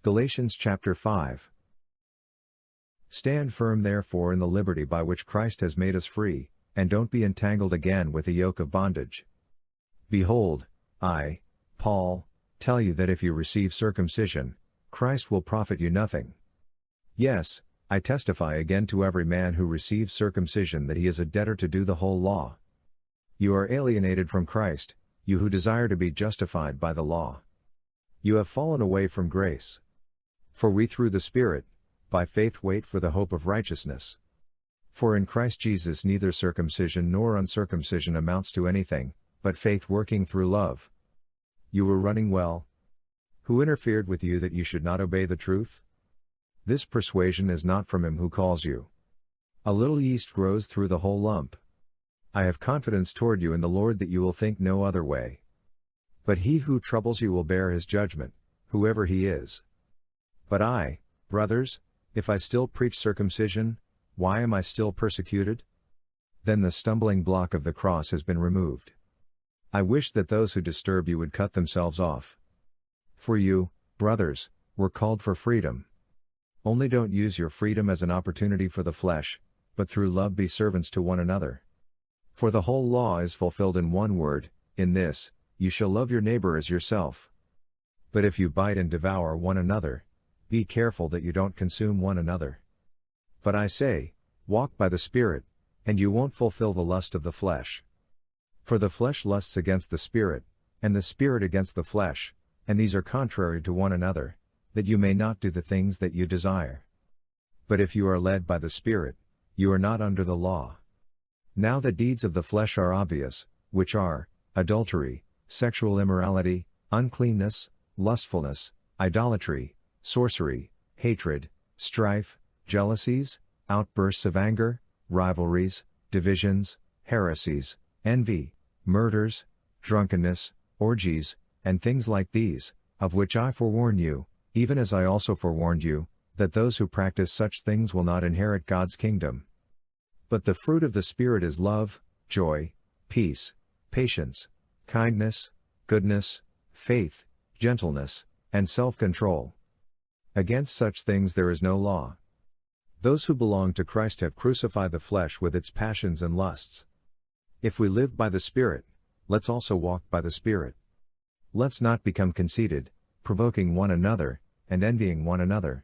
Galatians chapter 5. Stand firm therefore in the liberty by which Christ has made us free, and don't be entangled again with the yoke of bondage. Behold, I, Paul, tell you that if you receive circumcision, Christ will profit you nothing. Yes, I testify again to every man who receives circumcision that he is a debtor to do the whole law. You are alienated from Christ, you who desire to be justified by the law. You have fallen away from grace. For we through the Spirit, by faith wait for the hope of righteousness. For in Christ Jesus neither circumcision nor uncircumcision amounts to anything, but faith working through love. You were running well. Who interfered with you that you should not obey the truth? This persuasion is not from him who calls you. A little yeast grows through the whole lump. I have confidence toward you in the Lord that you will think no other way. But he who troubles you will bear his judgment, whoever he is. But I, brothers, if I still preach circumcision, why am I still persecuted? Then the stumbling block of the cross has been removed. I wish that those who disturb you would cut themselves off. For you, brothers, were called for freedom. Only don't use your freedom as an opportunity for the flesh, but through love be servants to one another. For the whole law is fulfilled in one word, in this, you shall love your neighbor as yourself. But if you bite and devour one another, be careful that you don't consume one another. But I say, walk by the Spirit, and you won't fulfill the lust of the flesh. For the flesh lusts against the Spirit, and the Spirit against the flesh, and these are contrary to one another, that you may not do the things that you desire. But if you are led by the Spirit, you are not under the law. Now the deeds of the flesh are obvious, which are, adultery, sexual immorality, uncleanness, lustfulness, idolatry, sorcery, hatred, strife, jealousies, outbursts of anger, rivalries, divisions, heresies, envy, murders, drunkenness, orgies, and things like these, of which I forewarn you, even as I also forewarned you, that those who practice such things will not inherit God's kingdom. But the fruit of the Spirit is love, joy, peace, patience, kindness, goodness, faith, gentleness, and self-control. Against such things there is no law. Those who belong to Christ have crucified the flesh with its passions and lusts. If we live by the Spirit, let's also walk by the Spirit. Let's not become conceited, provoking one another, and envying one another.